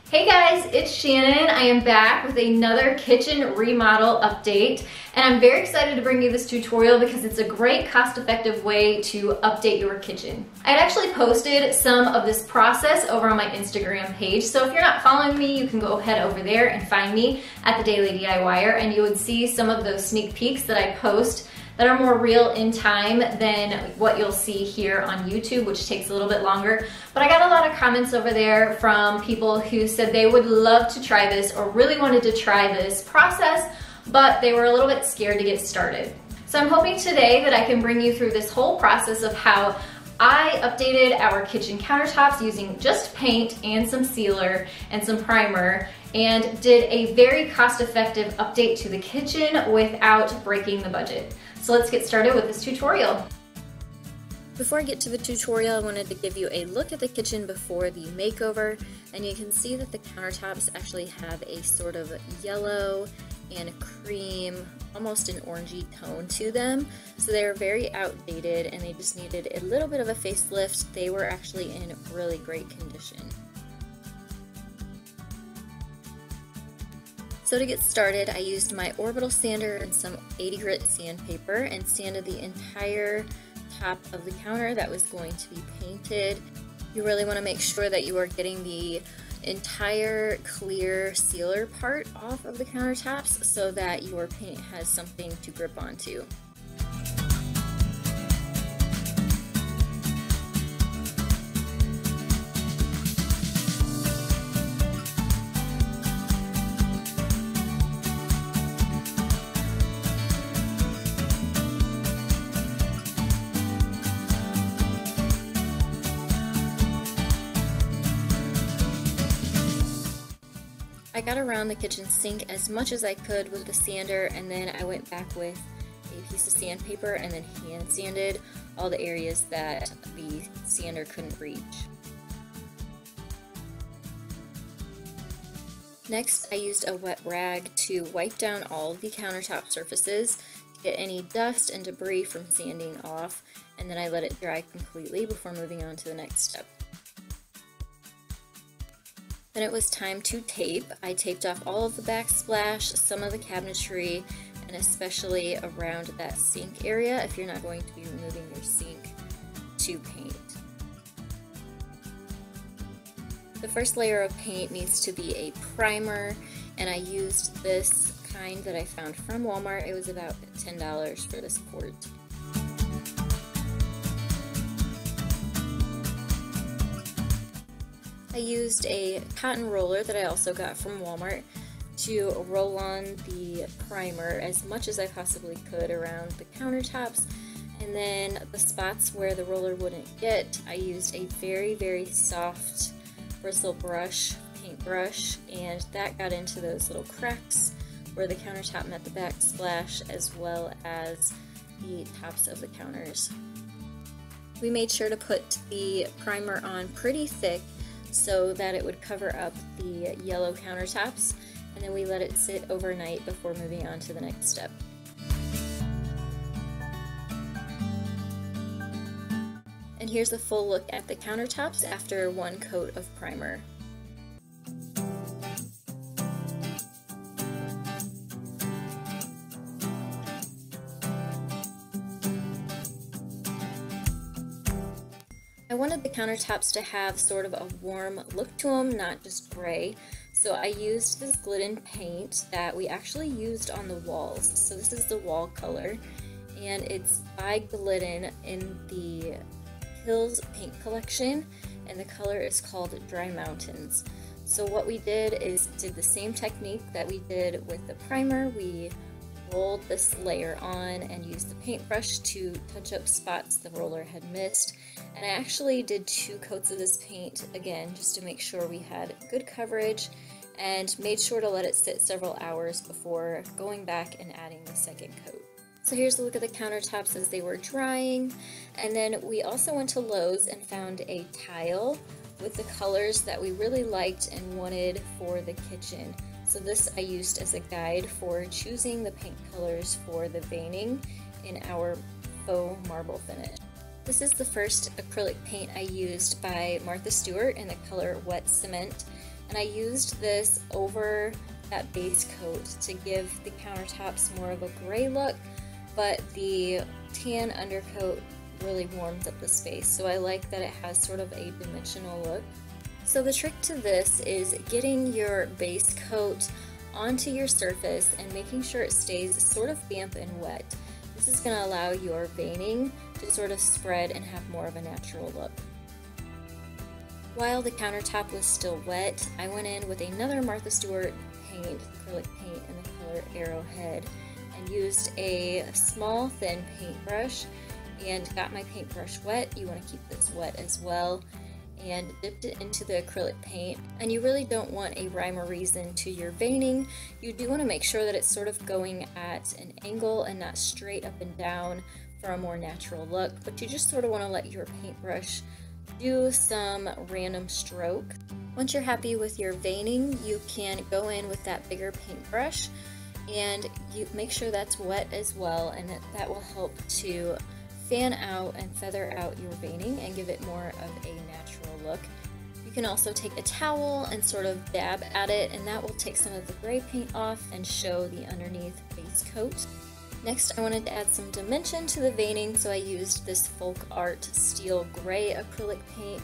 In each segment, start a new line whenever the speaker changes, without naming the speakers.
Hey guys, it's Shannon. I am back with another kitchen remodel update, and I'm very excited to bring you this tutorial because it's a great cost-effective way to update your kitchen. I had actually posted some of this process over on my Instagram page, so if you're not following me, you can go ahead over there and find me at TheDailyDIYer, and you would see some of those sneak peeks that I post that are more real in time than what you'll see here on YouTube, which takes a little bit longer. But I got a lot of comments over there from people who said they would love to try this or really wanted to try this process, but they were a little bit scared to get started. So I'm hoping today that I can bring you through this whole process of how I updated our kitchen countertops using just paint and some sealer and some primer, and did a very cost-effective update to the kitchen without breaking the budget. So let's get started with this tutorial.
Before I get to the tutorial, I wanted to give you a look at the kitchen before the makeover, and you can see that the countertops actually have a sort of yellow and cream, almost an orangey tone to them. So they're very outdated and they just needed a little bit of a facelift. They were actually in really great condition. So to get started, I used my orbital sander and some 80 grit sandpaper and sanded the entire top of the counter that was going to be painted. You really want to make sure that you are getting the entire clear sealer part off of the countertops so that your paint has something to grip onto. I got around the kitchen sink as much as I could with the sander, and then I went back with a piece of sandpaper and then hand sanded all the areas that the sander couldn't reach. Next, I used a wet rag to wipe down all of the countertop surfaces, get any dust and debris from sanding off, and then I let it dry completely before moving on to the next step. Then it was time to tape. I taped off all of the backsplash, some of the cabinetry, and especially around that sink area if you're not going to be removing your sink to paint. The first layer of paint needs to be a primer, and I used this kind that I found from Walmart. It was about $10 for this quart. I used a cotton roller that I also got from Walmart to roll on the primer as much as I possibly could around the countertops, and then the spots where the roller wouldn't get, I used a very soft bristle brush, paintbrush, and that got into those little cracks where the countertop met the backsplash as well as the tops of the counters. We made sure to put the primer on pretty thick so that it would cover up the yellow countertops, and then we let it sit overnight before moving on to the next step. And here's a full look at the countertops after one coat of primer. I wanted the countertops to have sort of a warm look to them, not just gray. So I used this Glidden paint that we actually used on the walls. So this is the wall color, and it's by Glidden in the Hills paint collection, and the color is called Dry Mountains. So what we did is did the same technique that we did with the primer. We rolled this layer on and used the paintbrush to touch up spots the roller had missed. And I actually did 2 coats of this paint, again, just to make sure we had good coverage, and made sure to let it sit several hours before going back and adding the second coat. So here's a look at the countertops as they were drying. And then we also went to Lowe's and found a tile with the colors that we really liked and wanted for the kitchen. So this I used as a guide for choosing the paint colors for the veining in our Faux Marble Finish. This is the first acrylic paint I used by Martha Stewart in the color Wet Cement, And I used this over that base coat to give the countertops more of a gray look, but the tan undercoat really warms up the space. So I like that it has sort of a dimensional look. So the trick to this is getting your base coat onto your surface and making sure it stays sort of damp and wet. This is going to allow your veining to sort of spread and have more of a natural look. While the countertop was still wet, I went in with another Martha Stewart paint, acrylic paint in the color Arrowhead, and used a small thin paintbrush and got my paintbrush wet. You want to keep this wet as well, and dipped it into the acrylic paint. And you really don't want a rhyme or reason to your veining. You do want to make sure that it's sort of going at an angle and not straight up and down for a more natural look, but you just sort of want to let your paintbrush do some random stroke. Once you're happy with your veining, you can go in with that bigger paintbrush and you make sure that's wet as well, and that will help to fan out and feather out your veining and give it more of a natural look. You can also take a towel and sort of dab at it, and that will take some of the gray paint off and show the underneath base coat. Next, I wanted to add some dimension to the veining, so I used this Folk Art Steel Gray acrylic paint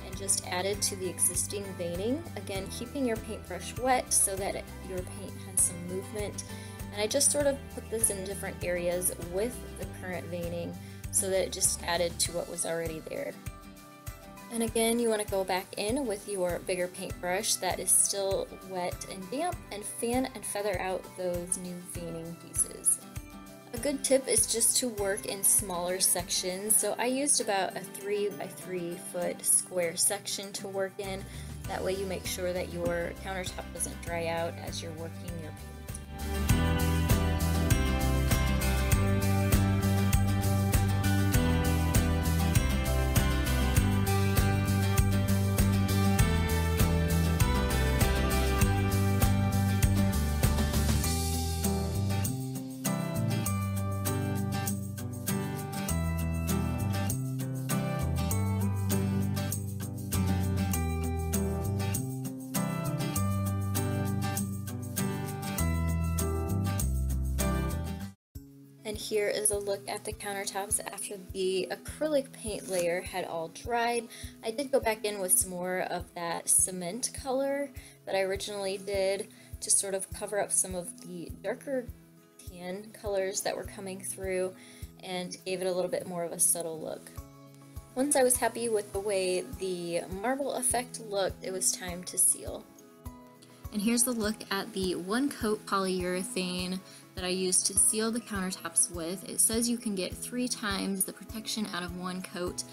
and just added to the existing veining. Again, keeping your paintbrush wet so that your paint has some movement. And I just sort of put this in different areas with the current veining so that it just added to what was already there. And again, you want to go back in with your bigger paintbrush that is still wet and damp and fan and feather out those new veining pieces. A good tip is just to work in smaller sections. So I used about a 3 by 3 foot square section to work in. That way you make sure that your countertop doesn't dry out as you're working your paint. And here is a look at the countertops after the acrylic paint layer had all dried. I did go back in with some more of that cement color that I originally did to sort of cover up some of the darker tan colors that were coming through and gave it a little bit more of a subtle look. Once I was happy with the way the marble effect looked, it was time to seal. And here's the look at the one coat polyurethane that I used to seal the countertops with. It says you can get 3 times the protection out of one coat.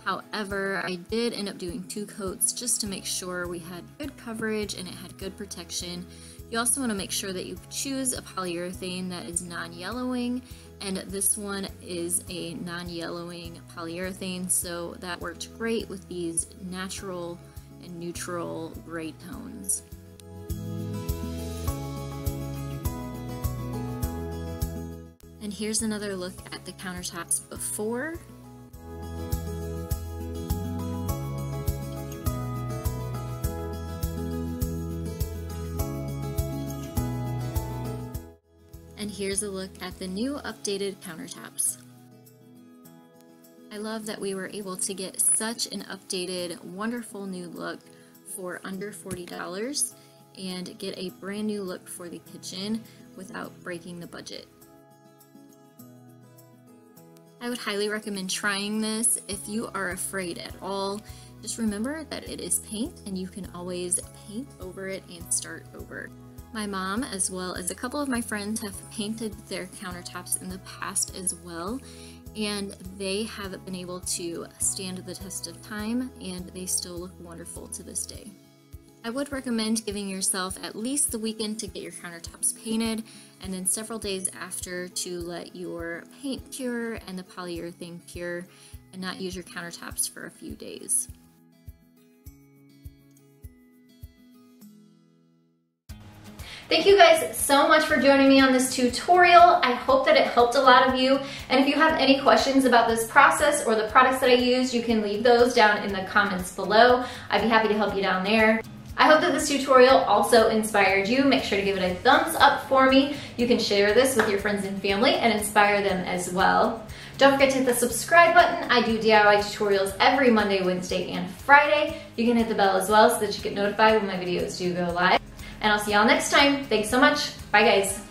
However, I did end up doing 2 coats just to make sure we had good coverage and it had good protection. You also want to make sure that you choose a polyurethane that is non-yellowing, and this one is a non-yellowing polyurethane, so that worked great with these natural and neutral gray tones. And here's another look at the countertops before. And here's a look at the new updated countertops. I love that we were able to get such an updated, wonderful new look for under $40 and get a brand new look for the kitchen without breaking the budget. I would highly recommend trying this. If you are afraid at all, just remember that it is paint and you can always paint over it and start over. My mom, as well as a couple of my friends, have painted their countertops in the past as well, and they have been able to stand the test of time and they still look wonderful to this day. I would recommend giving yourself at least the weekend to get your countertops painted, and then several days after to let your paint cure and the polyurethane cure, and not use your countertops for a few days.
Thank you guys so much for joining me on this tutorial. I hope that it helped a lot of you. And if you have any questions about this process or the products that I used, you can leave those down in the comments below. I'd be happy to help you down there. I hope that this tutorial also inspired you. Make sure to give it a thumbs up for me. You can share this with your friends and family and inspire them as well. Don't forget to hit the subscribe button. I do DIY tutorials every Monday, Wednesday, and Friday. You can hit the bell as well so that you get notified when my videos do go live. And I'll see y'all next time. Thanks so much. Bye guys.